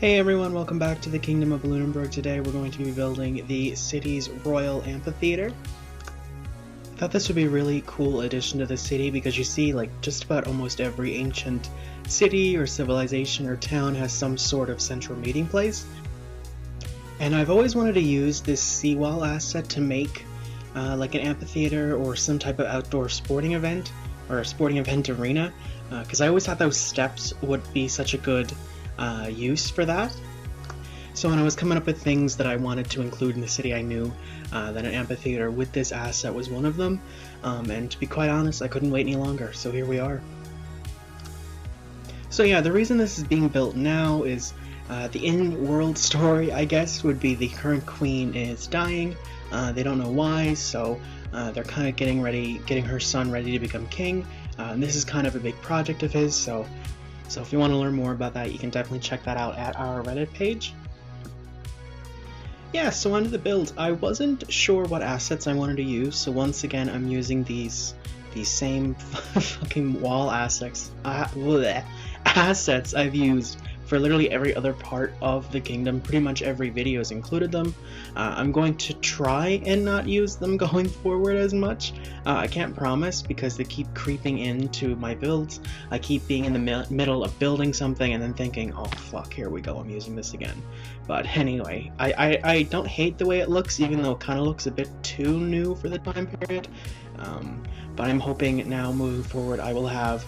Hey everyone, welcome back to the Kingdom of Luninberg. Today we're going to be building the city's Royal Amphitheatre. I thought this would be a really cool addition to the city because you see like just about almost every ancient city or civilization or town has some sort of central meeting place. And I've always wanted to use this seawall asset to make like an amphitheater or some type of outdoor sporting event or a sporting event arena because I always thought those steps would be such a good use for that. So when I was coming up with things that I wanted to include in the city, I knew that an amphitheater with this asset was one of them, and to be quite honest, I couldn't wait any longer, so here we are. So yeah, the reason this is being built now is the in-world story, I guess, would be the current queen is dying. They don't know why, so they're kind of getting her son ready to become king, and this is kind of a big project of his, so if you want to learn more about that, you can definitely check that out at our Reddit page. Yeah, so onto the build. I wasn't sure what assets I wanted to use, so once again I'm using these same fucking wall assets I've used for literally every other part of the kingdom. Pretty much every video has included them. I'm going to try and not use them going forward as much. I can't promise because they keep creeping into my builds. I keep being in the middle of building something and then thinking, oh fuck, here we go, I'm using this again. But anyway, I don't hate the way it looks, even though it kind of looks a bit too new for the time period. But I'm hoping now moving forward I will have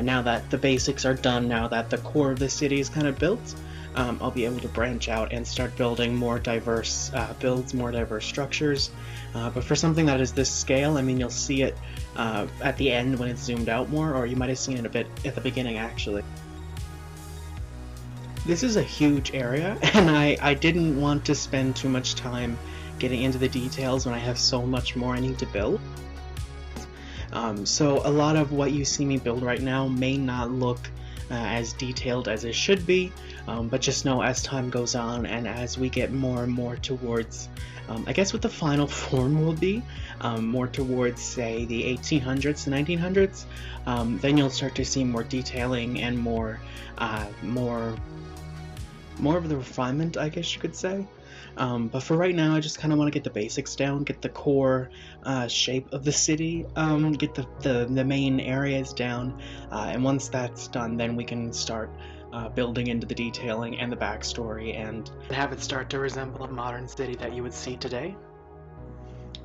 now that the basics are done, now that the core of the city is kind of built, I'll be able to branch out and start building more diverse builds, more diverse structures. But for something that is this scale, I mean, you'll see it at the end when it's zoomed out more, or you might have seen it a bit at the beginning actually. This is a huge area, and I didn't want to spend too much time getting into the details when I have so much more I need to build. So a lot of what you see me build right now may not look as detailed as it should be, but just know as time goes on and as we get more and more towards, I guess what the final form will be, more towards say the 1800s to 1900s, then you'll start to see more detailing and more of the refinement, I guess you could say. But for right now, I just kind of want to get the basics down, get the core shape of the city, get the main areas down, and once that's done, then we can start building into the detailing and the backstory and have it start to resemble a modern city that you would see today.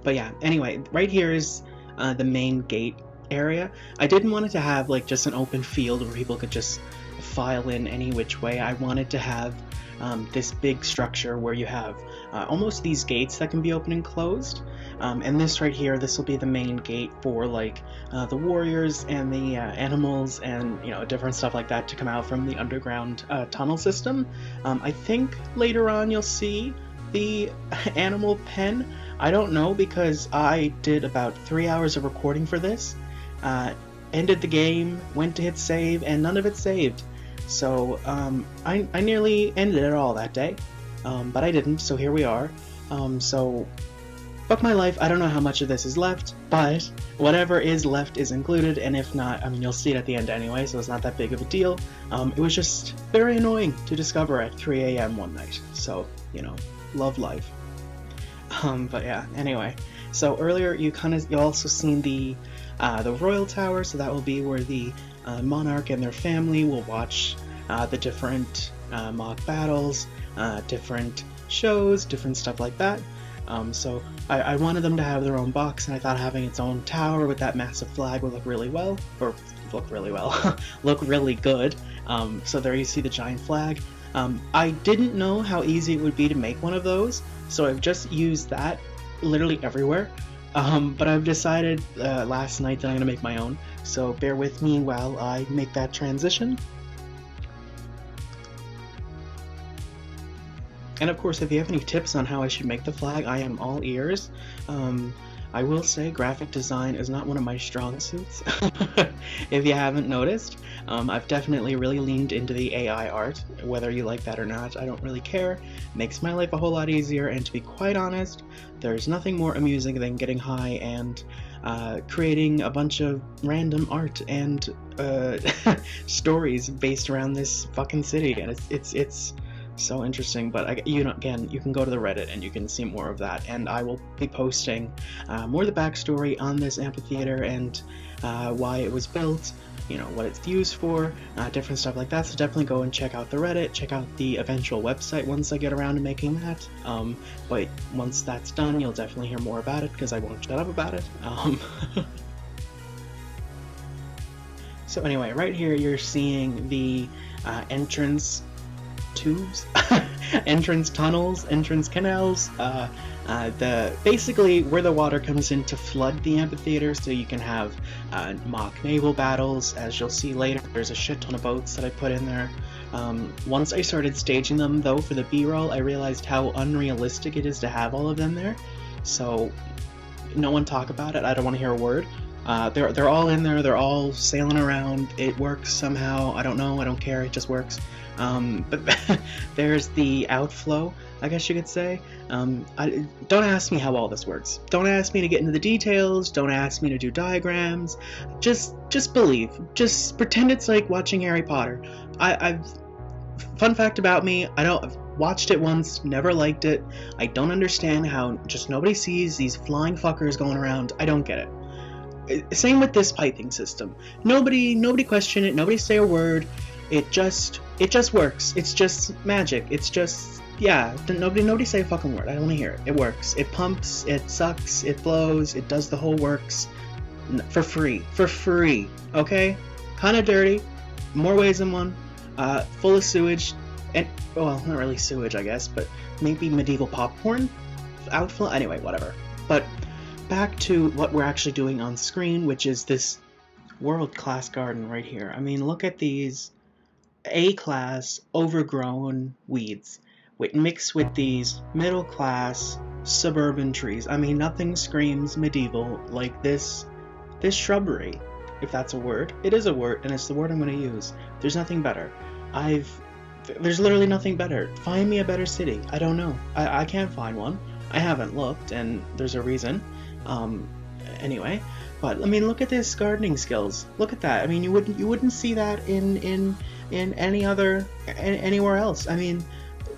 But yeah, anyway, right here is the main gate area. I didn't want it to have like just an open field where people could just file in any which way. I wanted to have this big structure where you have almost these gates that can be open and closed, and this right here, this will be the main gate for like the warriors and the animals and different stuff like that to come out from the underground tunnel system. I think later on you'll see the animal pen. I don't know because I did about 3 hours of recording for this, ended the game, went to hit save, and none of it saved. So I nearly ended it all that day, but I didn't, so here we are. So fuck my life, I don't know how much of this is left, but whatever is left is included, and if not, I mean, you'll see it at the end anyway, so it's not that big of a deal. It was just very annoying to discover at 3 a.m. one night, so, love life. But yeah, anyway, so earlier you also seen the Royal Tower, so that will be where the monarch and their family will watch the different mock battles, different shows, different stuff like that. So I wanted them to have their own box, and I thought having its own tower with that massive flag would look really good. So there you see the giant flag. I didn't know how easy it would be to make one of those, so I've just used that literally everywhere. But I've decided last night that I'm going to make my own, so bear with me while I make that transition. And of course, if you have any tips on how I should make the flag, I am all ears. I will say graphic design is not one of my strong suits, if you haven't noticed. I've definitely really leaned into the AI art, whether you like that or not, I don't really care. It makes my life a whole lot easier, and to be quite honest, there's nothing more amusing than getting high and creating a bunch of random art and stories based around this fucking city, and it's So interesting, but again, you can go to the Reddit and you can see more of that, and I will be posting more of the backstory on this amphitheater and why it was built, what it's used for, different stuff like that. So definitely go and check out the Reddit, check out the eventual website once I get around to making that. But once that's done, you'll definitely hear more about it, because I won't shut up about it. So anyway, right here you're seeing the entrance tubes, entrance tunnels, entrance canals, basically where the water comes in to flood the amphitheater, so you can have mock naval battles. As you'll see later, there's a shit ton of boats that I put in there. Once I started staging them, though, for the B-roll, I realized how unrealistic it is to have all of them there. So no one talk about it. I don't want to hear a word. They're all in there. They're all sailing around. It works somehow. I don't know. I don't care. It just works. But there's the outflow, I guess you could say. Don't ask me how all this works. Don't ask me to get into the details. Don't ask me to do diagrams. Just believe. Just pretend it's like watching Harry Potter. Fun fact about me, I've watched it once, never liked it. I don't understand how just nobody sees these flying fuckers going around. I don't get it. Same with this piping system. Nobody question it. Nobody say a word. It just works. It's just magic. It's just, yeah. Nobody say a fucking word. I don't want to hear it. It works. It pumps. It sucks. It blows. It does the whole works for free. For free. Okay. Kind of dirty. More ways than one. Full of sewage. And well, not really sewage, I guess, but maybe medieval popcorn outflow. Anyway, whatever. But back to what we're actually doing on screen, which is this world-class garden right here. I mean, look at these A-class overgrown weeds mixed with these middle-class suburban trees. I mean, nothing screams medieval like this shrubbery, if that's a word. It is a word, and it's the word I'm going to use. There's nothing better. There's literally nothing better. Find me a better city. I don't know. I can't find one. I haven't looked, and there's a reason. Anyway, but I mean, look at this gardening skills. Look at that. I mean, you wouldn't see that in anywhere else. I mean,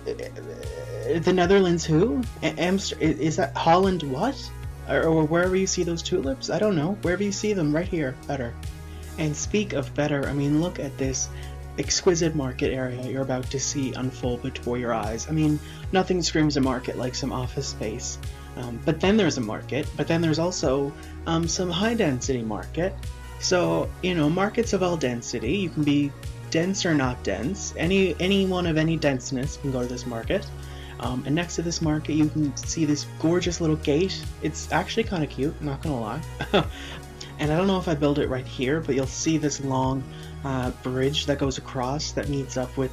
the Netherlands, who? Is that Holland? What? Or wherever you see those tulips? I don't know. Wherever you see them, right here, better. And speak of better, I mean, look at this exquisite market area you're about to see unfold before your eyes. I mean, nothing screams a market like some office space. But then there's a market, but then there's also some high-density market. So, markets of all density. You can be dense or not dense. Anyone of any denseness can go to this market. And next to this market, you can see this gorgeous little gate. It's actually kind of cute, not gonna lie. And I don't know if I build it right here, but you'll see this long bridge that goes across that meets up with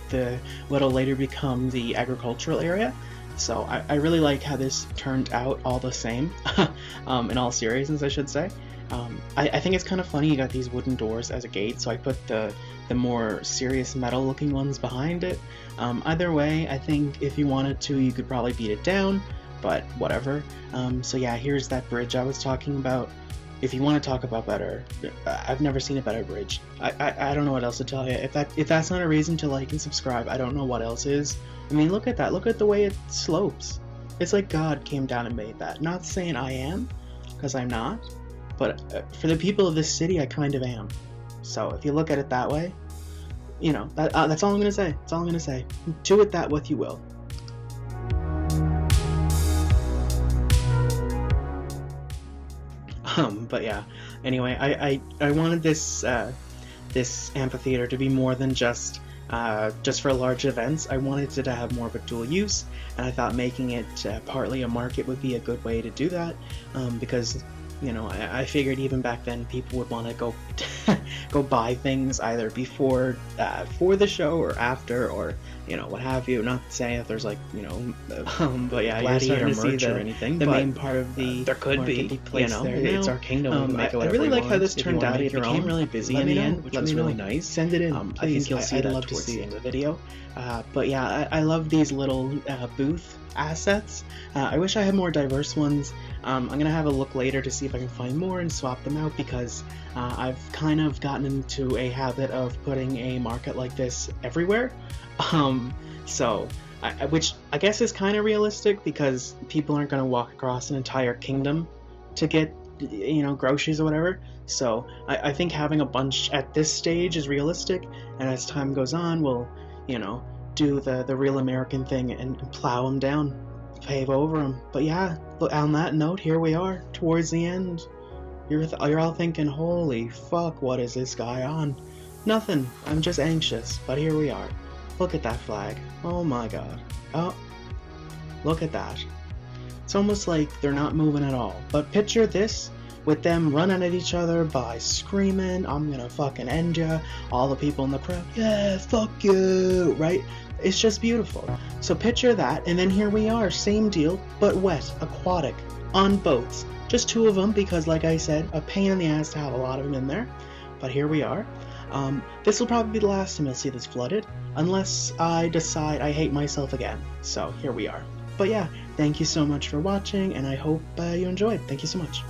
what'll later become the agricultural area. So I really like how this turned out all the same, in all seriousness, I should say. I think it's kind of funny you got these wooden doors as a gate, so I put the more serious metal looking ones behind it. Either way, I think if you wanted to, you could probably beat it down, but whatever. So yeah, here's that bridge I was talking about. If you want to talk about better, I've never seen a better bridge. I don't know what else to tell you. If that's not a reason to like and subscribe, I don't know what else is. I mean, look at that. Look at the way it slopes. It's like God came down and made that. Not saying I am, because I'm not, but for the people of this city, I kind of am. So if you look at it that way, that's all I'm gonna say. That's all I'm gonna say. Do with that what you will. But yeah, anyway, I wanted this amphitheater to be more than just for large events. I wanted it to have more of a dual use, and I thought making it partly a market would be a good way to do that, because I figured even back then people would want to go go buy things either before for the show or after, or what have you. Not saying if there's like but yeah, gladiator merch or anything. The main part of the there could be place there. It's our kingdom. I really like how this turned out. It became really busy in the end, which was really nice. Send it in. I think you'll see that towards the end of the video. But yeah, I love these little booth assets. I wish I had more diverse ones. I'm gonna have a look later to see if I can find more and swap them out, because I've kind of gotten into a habit of putting a market like this everywhere. So which I guess is kind of realistic because people aren't going to walk across an entire kingdom to get, you know, groceries or whatever. So I think having a bunch at this stage is realistic, and as time goes on, we'll, you know, do the real American thing and plow them down, pave over them. But yeah, on that note, here we are towards the end. You're all thinking, holy fuck, what is this guy on? Nothing, I'm just anxious, but here we are. Look at that flag. Oh my god. Oh, look at that. It's almost like they're not moving at all. But picture this with them running at each other by screaming, I'm gonna fucking end ya. All the people in the crowd, yeah, fuck you, right? It's just beautiful. So picture that, and then here we are, same deal, but wet, aquatic, on boats. Just 2 of them because, like I said, a pain in the ass to have a lot of them in there. But here we are. This will probably be the last time you'll see this flooded, unless I decide I hate myself again. So here we are. But yeah, thank you so much for watching, and I hope you enjoyed. Thank you so much.